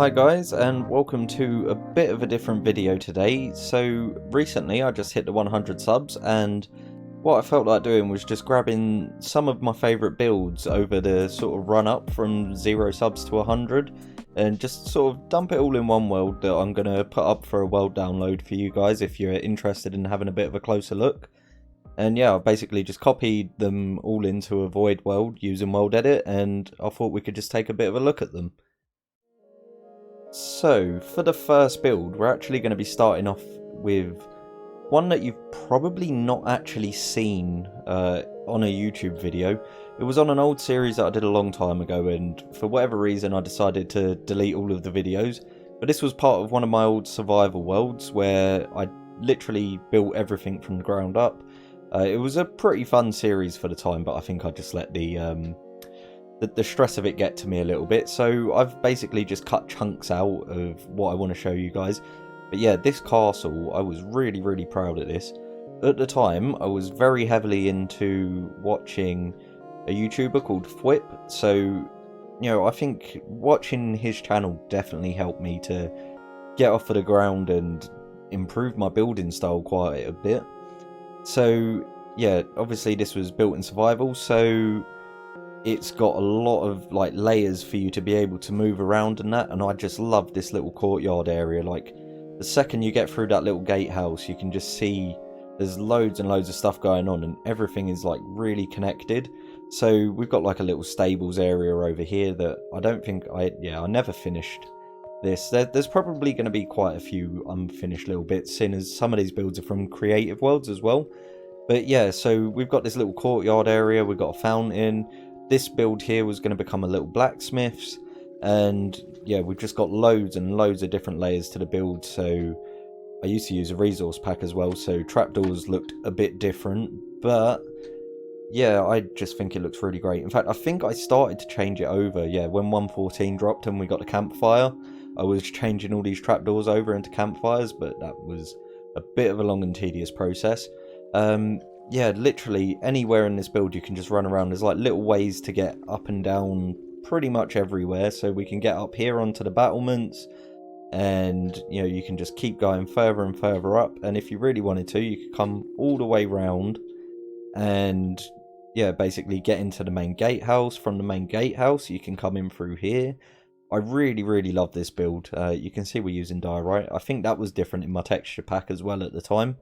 Hi guys, and welcome to a bit of a different video today. So recently I just hit the 100 subs, and what I felt like doing was just grabbing some of my favourite builds over the sort of run up from 0 subs to 100 and just sort of dump it all in one world that I'm going to put up for a world download for you guys if you're interested in having a bit of a closer look. And yeah, I basically just copied them all into a void world using world edit, and I thought we could just take a bit of a look at them. So, for the first build, we're actually going to be starting off with one that you've probably not actually seen on a YouTube video. It was on an old series that I did a long time ago, and for whatever reason I decided to delete all of the videos. But this was part of one of my old survival worlds where I literally built everything from the ground up. It was a pretty fun series for the time, but I think I just let the stress of it get to me a little bit, so I've basically just cut chunks out of what I want to show you guys. But yeah, this castle, I was really proud of this. At the time, I was very heavily into watching a YouTuber called Fwip, so, you know, I think watching his channel definitely helped me to get off of the ground and improve my building style quite a bit. So, yeah, obviously this was built in survival, so it's got a lot of like layers for you to be able to move around and that, and I just love this little courtyard area. Like, the second you get through that little gatehouse, you can just see there's loads and loads of stuff going on, and everything is like really connected. So we've got like a little stables area over here that I don't think I never finished this. There's probably going to be quite a few unfinished little bits, seeing as some of these builds are from creative worlds as well. But yeah, so we've got this little courtyard area, we've got a fountain. This build here was going to become a little blacksmith's, and yeah, we've just got loads and loads of different layers to the build. So I used to use a resource pack as well, so trapdoors looked a bit different, but yeah, I just think it looks really great. In fact, I think I started to change it over, yeah, when 1.14 dropped and we got the campfire, I was changing all these trapdoors over into campfires, but that was a bit of a long and tedious process. Yeah, literally anywhere in this build you can just run around. There's like little ways to get up and down pretty much everywhere, so we can get up here onto the battlements, and you know, you can just keep going further and further up, and if you really wanted to, you could come all the way round and yeah, basically get into the main gatehouse. From the main gatehouse you can come in through here. I really love this build. You can see we're using diorite. I think that was different in my texture pack as well at the time.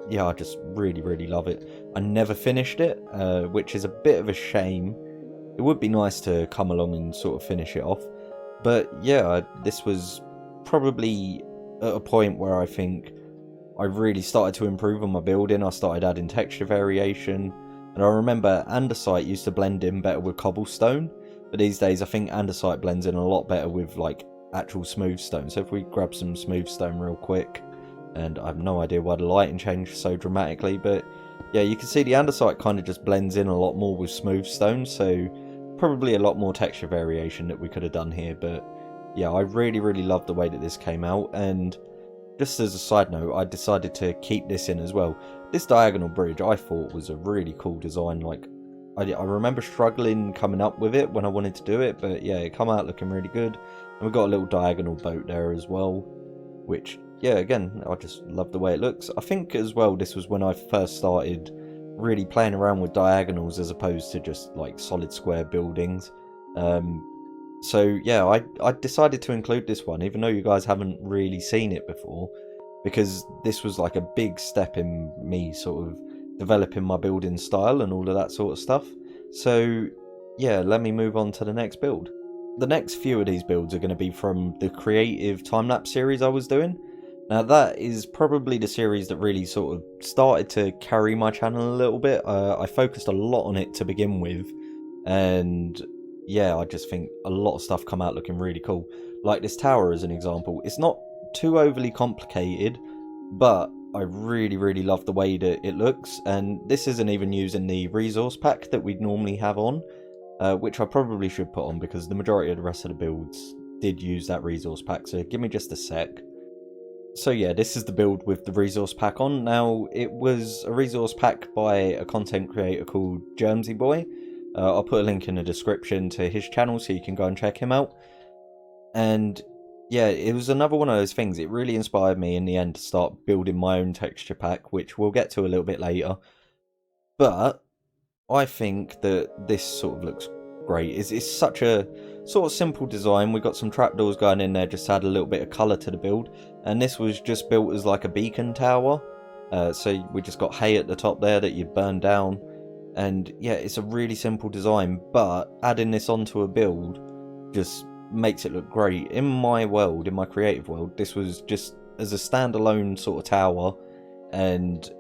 Yeah, I just really love it. I never finished it, which is a bit of a shame. It would be nice to come along and sort of finish it off. But yeah, this was probably at a point where I think I really started to improve on my building. I started adding texture variation, and I remember andesite used to blend in better with cobblestone, but these days I think andesite blends in a lot better with like actual smooth stone. So if we grab some smooth stone real quick, and I have no idea why the lighting changed so dramatically, but yeah, you can see the andesite kind of just blends in a lot more with smooth stone, so probably a lot more texture variation that we could have done here. But yeah, I really love the way that this came out. And just as a side note, I decided to keep this in as well. This diagonal bridge I thought was a really cool design. Like, I remember struggling coming up with it when I wanted to do it, but yeah, it come out looking really good. And we've got a little diagonal boat there as well, which, yeah, again, I just love the way it looks. I think as well this was when I first started really playing around with diagonals as opposed to just like solid square buildings. So yeah, I decided to include this one, even though you guys haven't really seen it before, because this was like a big step in me sort of developing my building style and all of that sort of stuff. So yeah, let me move on to the next build. The next few of these builds are going to be from the creative time-lapse series I was doing. Now that is probably the series that really sort of started to carry my channel a little bit. I focused a lot on it to begin with, and yeah, I just think a lot of stuff come out looking really cool. Like this tower as an example. It's not too overly complicated, but I really love the way that it looks, and this isn't even using the resource pack that we'd normally have on, which I probably should put on because the majority of the rest of the builds did use that resource pack, so give me just a sec. So yeah, this is the build with the resource pack on. Now, it was a resource pack by a content creator called Germsy Boy. I'll put a link in the description to his channel so you can go and check him out. And yeah, it was another one of those things. It really inspired me in the end to start building my own texture pack, which we'll get to a little bit later. But I think that this sort of looks great. It's such a sort of simple design. We've got some trapdoors going in there just to add a little bit of colour to the build. And this was just built as like a beacon tower. So we just got hay at the top there that you burn down. And yeah, it's a really simple design, but adding this onto a build just makes it look great. In my world, in my creative world, this was just as a standalone sort of tower, and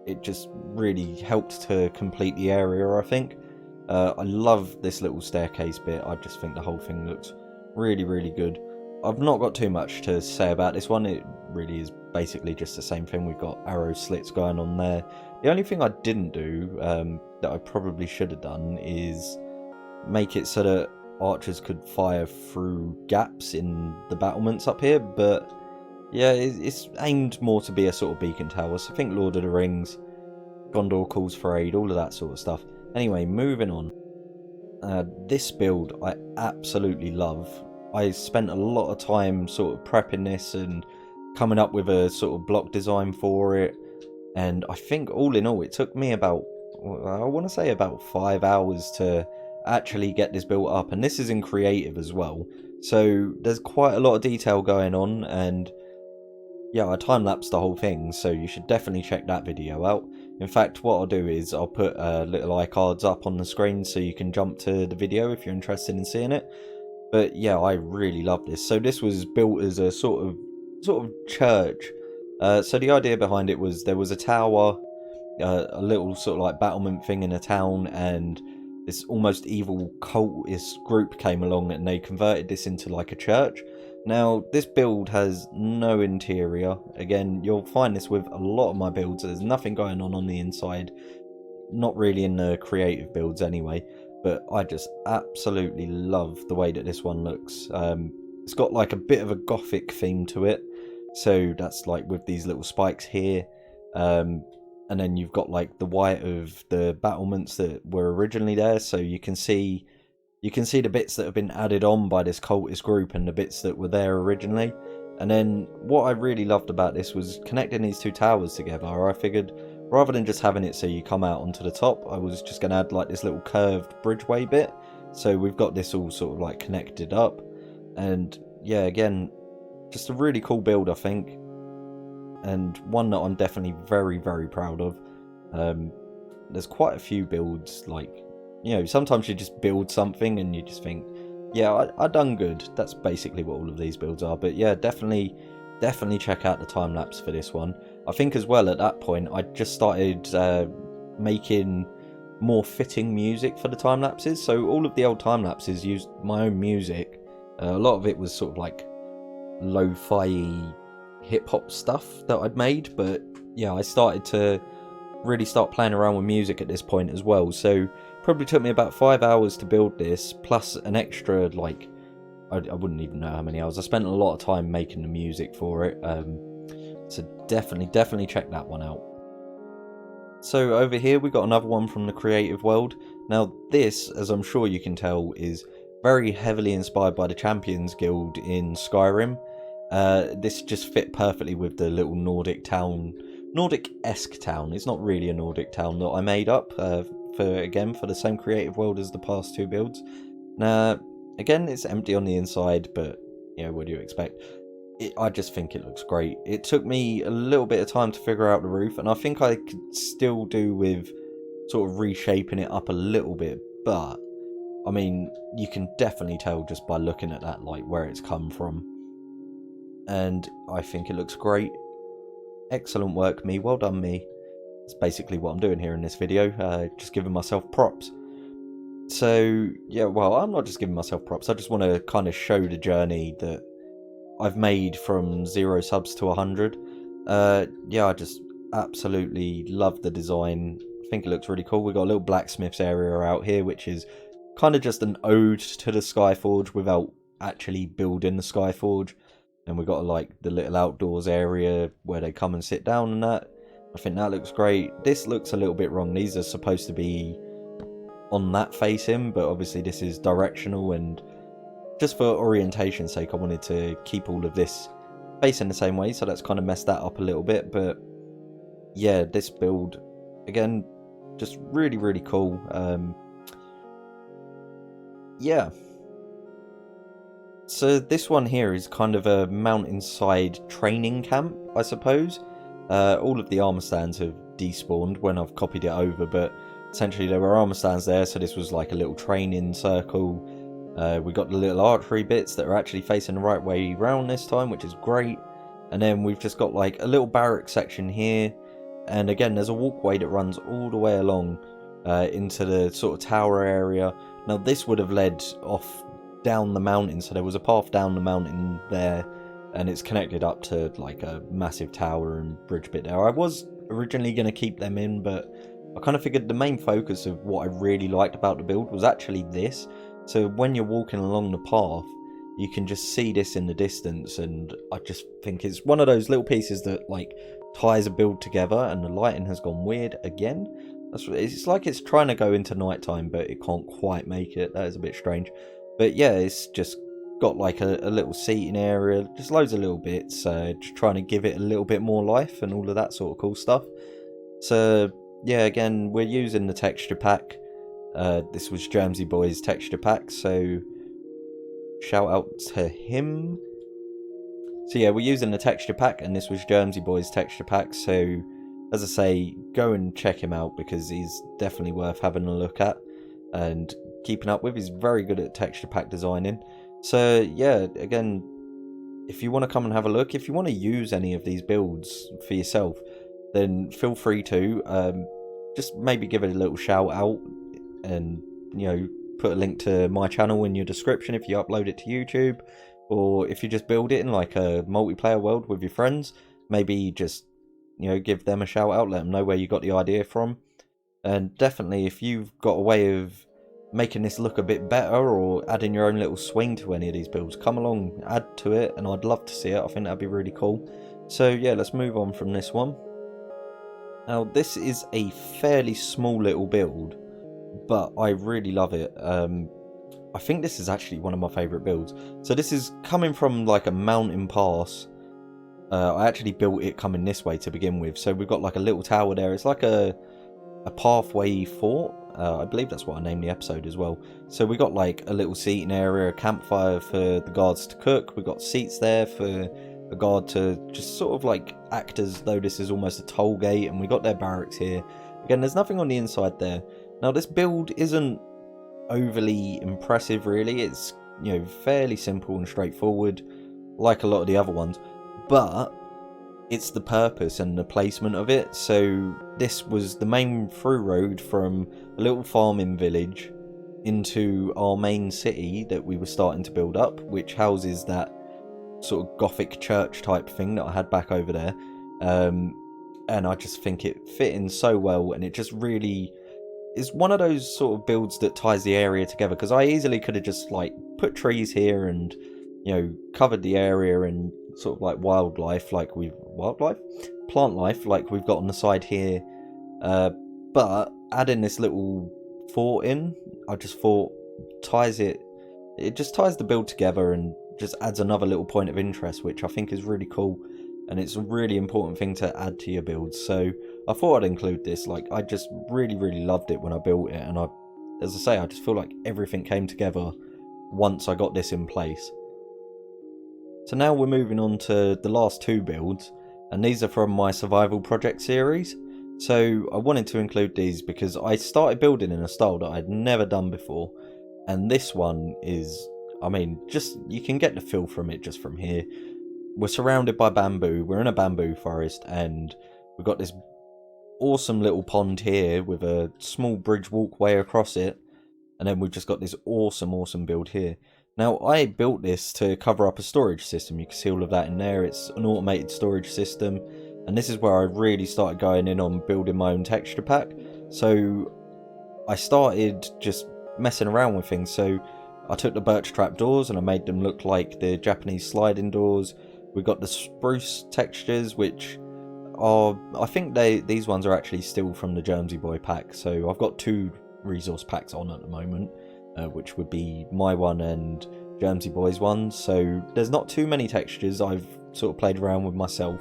it just really helped to complete the area, I think. I love this little staircase bit. I just think the whole thing looks really, really good. I've not got too much to say about this one. It really is basically just the same thing. We've got arrow slits going on there. The only thing I didn't do, that I probably should have done, is make it so that archers could fire through gaps in the battlements up here, but yeah, it's aimed more to be a sort of beacon tower. So I think Lord of the Rings, Gondor calls for aid, all of that sort of stuff. Anyway, moving on. This build I absolutely love. I spent a lot of time sort of prepping this and coming up with a sort of block design for it, and I think all in all it took me about, I want to say about 5 hours to actually get this built up, and this is in creative as well, so there's quite a lot of detail going on. And yeah, I time-lapsed the whole thing, so you should definitely check that video out. In fact, what I'll do is I'll put little iCards up on the screen so you can jump to the video if you're interested in seeing it. But yeah, I really love this. So this was built as a sort of church. So the idea behind it was there was a tower, a little sort of like battlement thing in a town, and this almost evil cultist group came along and they converted this into like a church. Now, this build has no interior. Again, you'll find this with a lot of my builds. There's nothing going on the inside. Not really in the creative builds anyway. But I just absolutely love the way that this one looks. It's got like a bit of a gothic theme to it. So that's like with these little spikes here. And then you've got like the white of the battlements that were originally there. So you can see the bits that have been added on by this cultist group and the bits that were there originally. And then what I really loved about this was connecting these two towers together. I figured rather than just having it so you come out onto the top, I was just going to add like this little curved bridgeway bit. So we've got this all sort of like connected up. And yeah, again, just a really cool build, I think. And one that I'm definitely very, very proud of. There's quite a few builds, like, you know, sometimes you just build something and you just think, yeah, I done good. That's basically what all of these builds are. But yeah, definitely check out the time lapse for this one. I think as well at that point I just started making more fitting music for the time lapses. So all of the old time lapses used my own music. A lot of it was sort of like lo-fi hip hop stuff that I'd made. But yeah, I started to really start playing around with music at this point as well. So probably took me about 5 hours to build this, plus an extra, like, I wouldn't even know how many hours. I spent a lot of time making the music for it. So definitely check that one out. So over here we got another one from the creative world. Now this, as I'm sure you can tell, is very heavily inspired by the Champions Guild in Skyrim. This just fit perfectly with the little Nordic town, Nordic-esque town. It's not really a Nordic town that I made up for the same creative world as the past two builds. Now, again, it's empty on the inside, but you know, what do you expect? I just think it looks great. It took me a little bit of time to figure out the roof, and I think I could still do with sort of reshaping it up a little bit, but I mean, you can definitely tell just by looking at that, like, where it's come from. And I think it looks great. Excellent work, me. Well done, me. That's basically what I'm doing here in this video, just giving myself props. So, yeah, well, I'm not just giving myself props, I just want to kind of show the journey that I've made from 0 subs to 100. Yeah, I just absolutely love the design. I think it looks really cool. We've got a little blacksmith's area out here, which is kind of just an ode to the Skyforge without actually building the Skyforge. And we've got like the little outdoors area where they come and sit down and that. I think that looks great. This looks a little bit wrong. These are supposed to be on that facing, but obviously this is directional, and just for orientation's sake, I wanted to keep all of this facing the same way, so that's kind of messed that up a little bit. But yeah, this build, again, just really, really cool. Yeah. So this one here is kind of a mountainside training camp, I suppose. All of the armor stands have despawned when I've copied it over, but essentially there were armor stands there, so this was like a little training circle. We got the little archery bits that are actually facing the right way round this time, which is great. And then we've just got like a little barrack section here, and again there's a walkway that runs all the way along into the sort of tower area. Now this would have led off down the mountain, so there was a path down the mountain there, and it's connected up to like a massive tower and bridge bit there. I was originally going to keep them in, but I kind of figured the main focus of what I really liked about the build was actually this. So when you're walking along the path, you can just see this in the distance, and I just think it's one of those little pieces that like ties a build together. And the lighting has gone weird again. It's like it's trying to go into nighttime, but it can't quite make it. That is a bit strange. But yeah, it's just got like a little seating area, just loads of little bits, just trying to give it a little bit more life and all of that sort of cool stuff. So yeah, again, we're using the texture pack. This was Germsy Boy's texture pack, so shout out to him. So yeah, we're using the texture pack, and this was Germsy Boy's texture pack, so as I say, go and check him out because he's definitely worth having a look at and keeping up with. He's very good at texture pack designing. So yeah, again, if you want to come and have a look, if you want to use any of these builds for yourself, then feel free to just maybe give it a little shout out, and you know, put a link to my channel in your description if you upload it to YouTube, or if you just build it in like a multiplayer world with your friends, maybe just, you know, give them a shout out, let them know where you got the idea from. And definitely, if you've got a way of making this look a bit better or adding your own little swing to any of these builds, come along, add to it, and I'd love to see it. I think that'd be really cool. So yeah, let's move on from this one. Now this is a fairly small little build, but I really love it. I think this is actually one of my favourite builds. So this is coming from like a mountain pass. I actually built it coming this way to begin with. So we've got like a little tower there. It's like a pathway fort. I believe that's what I named the episode as well. So we got like a little seating area, a campfire for the guards to cook. We've got seats there for a guard to just sort of like act as though this is almost a toll gate, and we got their barracks here. Again, there's nothing on the inside there. Now this build isn't overly impressive really. It's, you know, fairly simple and straightforward like a lot of the other ones, but it's the purpose and the placement of it. So this was the main through road from a little farming village into our main city that we were starting to build up, which houses that sort of gothic church type thing that I had back over there. And I just think it fit in so well, and it just really is one of those sort of builds that ties the area together, because I easily could have just like put trees here and, you know, covered the area and sort of like plant life like we've got on the side here, but adding this little fort in, I just thought it just ties the build together and just adds another little point of interest, which I think is really cool, and it's a really important thing to add to your builds. So I thought I'd include this. Like, I just really loved it when I built it, and as I say, I just feel like everything came together once I got this in place. So now we're moving on to the last two builds, and these are from my survival project series. So I wanted to include these because I started building in a style that I'd never done before, and this one is, I mean, just, you can get the feel from it just from here. We're surrounded by bamboo, we're in a bamboo forest, and we've got this awesome little pond here with a small bridge walkway across it, and then we've just got this awesome build here. Now, I built this to cover up a storage system. You can see all of that in there. It's an automated storage system, and this is where I really started going in on building my own texture pack. So I started just messing around with things. So I took the birch trap doors and I made them look like the Japanese sliding doors. We got the spruce textures, which are, I think these ones are actually still from the Germsy Boy pack. So I've got two resource packs on at the moment, which would be my one and Jersey Boys ones, so there's not too many textures I've sort of played around with myself.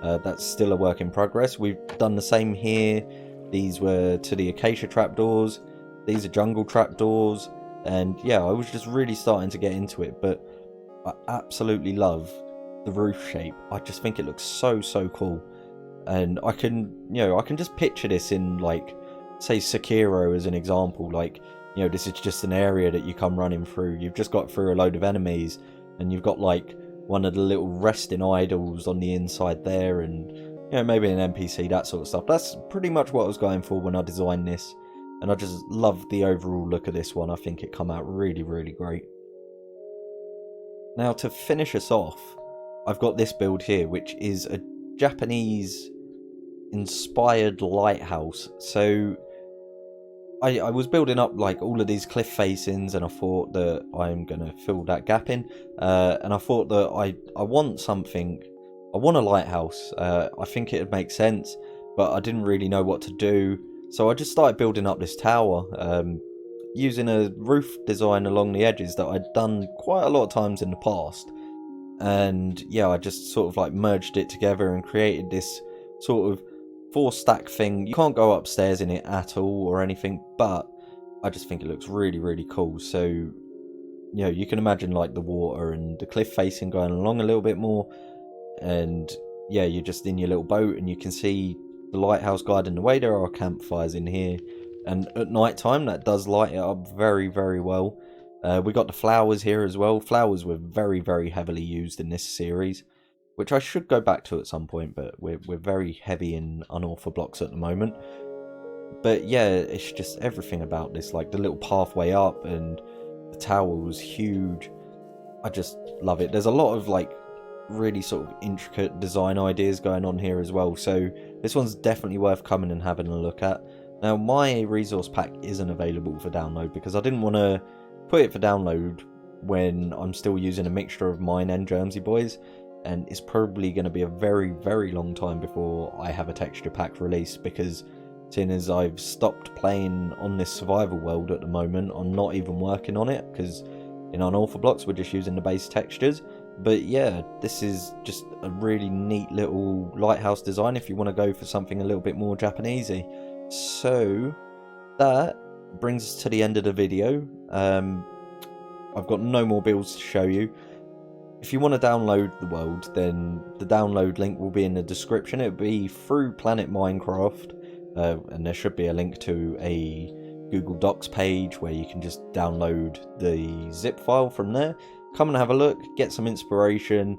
That's still a work in progress. We've done the same here. These were to the acacia trapdoors, these are jungle trapdoors, and yeah, I was just really starting to get into it, but I absolutely love the roof shape. I just think it looks so cool, and I can just picture this in, like, say Sekiro as an example. Like, this is just an area that you come running through. You've just got through a load of enemies, and you've got like one of the little resting idols on the inside there, and maybe an NPC, that sort of stuff. That's pretty much what I was going for when I designed this, and I just love the overall look of this one. I think it come out really great. Now, to finish us off, I've got this build here, which is a Japanese inspired lighthouse. So I was building up like all of these cliff facings, and I thought that I'm going to fill that gap in, and I thought that I want something. I want a lighthouse. I think it would make sense, but I didn't really know what to do, so I just started building up this tower, using a roof design along the edges that I'd done quite a lot of times in the past. And yeah, I just sort of like merged it together and created this sort of 4-stack thing. You can't go upstairs in it at all or anything, but I just think it looks really cool. So you can imagine like the water and the cliff facing going along a little bit more, and yeah, you're just in your little boat and you can see the lighthouse guiding the way. There are campfires in here, and at night time that does light it up very well. We got the flowers here as well. Flowers were very heavily used in this series, which I should go back to at some point, but we're very heavy in unortho blocks at the moment. But yeah, it's just everything about this, like the little pathway up, and the tower was huge. I just love it. There's a lot of like really sort of intricate design ideas going on here as well, so this one's definitely worth coming and having a look at. Now, my resource pack isn't available for download because I didn't want to put it for download when I'm still using a mixture of mine and Jersey Boys, and it's probably going to be a very long time before I have a texture pack release, because seeing as I've stopped playing on this survival world at the moment, I'm not even working on it, because in unortho blocks we're just using the base textures. But yeah, this is just a really neat little lighthouse design if you want to go for something a little bit more Japanesey. So that brings us to the end of the video. I've got no more builds to show you. If you want to download the world, then the download link will be in the description. It'll be through Planet Minecraft, and there should be a link to a Google Docs page where you can just download the zip file from there. Come and have a look, get some inspiration,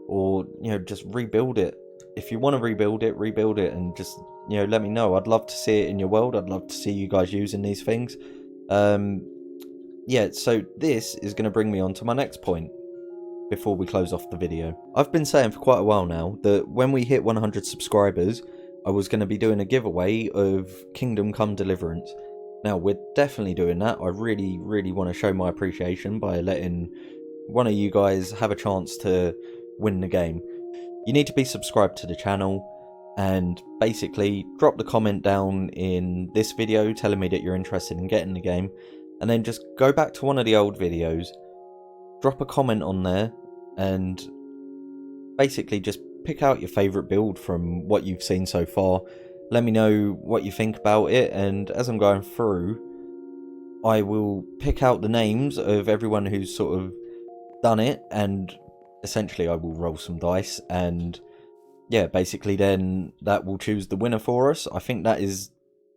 or just rebuild it. If you want to rebuild it, and just let me know. I'd love to see it in your world. I'd love to see you guys using these things. Yeah, so this is going to bring me on to my next point before we close off the video. I've been saying for quite a while now that when we hit 100 subscribers, I was going to be doing a giveaway of Kingdom Come Deliverance. Now, we're definitely doing that. I really want to show my appreciation by letting one of you guys have a chance to win the game. You need to be subscribed to the channel, and basically drop the comment down in this video telling me that you're interested in getting the game, and then just go back to one of the old videos, drop a comment on there, and basically just pick out your favourite build from what you've seen so far. Let me know what you think about it, and as I'm going through, I will pick out the names of everyone who's sort of done it, and essentially I will roll some dice, and yeah, basically then that will choose the winner for us. I think that is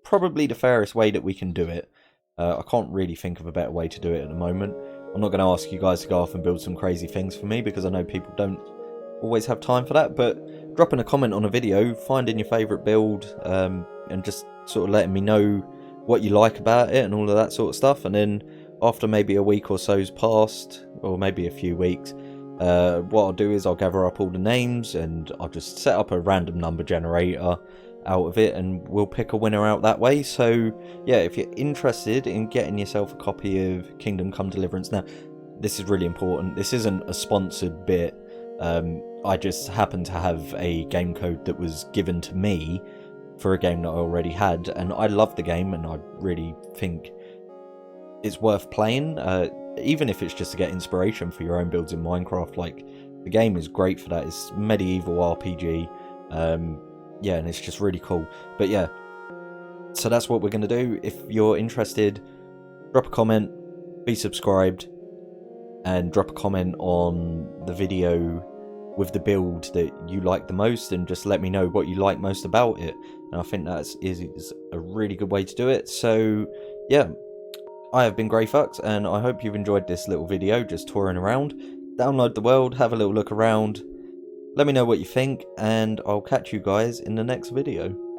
probably the fairest way that we can do it. I can't really think of a better way to do it at the moment. I'm not going to ask you guys to go off and build some crazy things for me, because I know people don't always have time for that, but dropping a comment on a video, finding your favourite build, and just sort of letting me know what you like about it and all of that sort of stuff, and then after maybe a week or so's passed, or maybe a few weeks, what I'll do is I'll gather up all the names and I'll just set up a random number generator out of it, and we'll pick a winner out that way. So yeah, if you're interested in getting yourself a copy of Kingdom Come Deliverance, now this is really important, this isn't a sponsored bit, I just happen to have a game code that was given to me for a game that I already had, and I love the game and I really think it's worth playing. even if it's just to get inspiration for your own builds in Minecraft. Like, the game is great for that. It's medieval RPG. Yeah, and it's just really cool. But yeah, so that's what we're going to do. If you're interested, drop a comment, be subscribed, and drop a comment on the video with the build that you like the most, and just let me know what you like most about it. And I think that is a really good way to do it. So yeah, I have been Greyfucks, and I hope you've enjoyed this little video just touring around. Download the world, have a little look around, let me know what you think, and I'll catch you guys in the next video.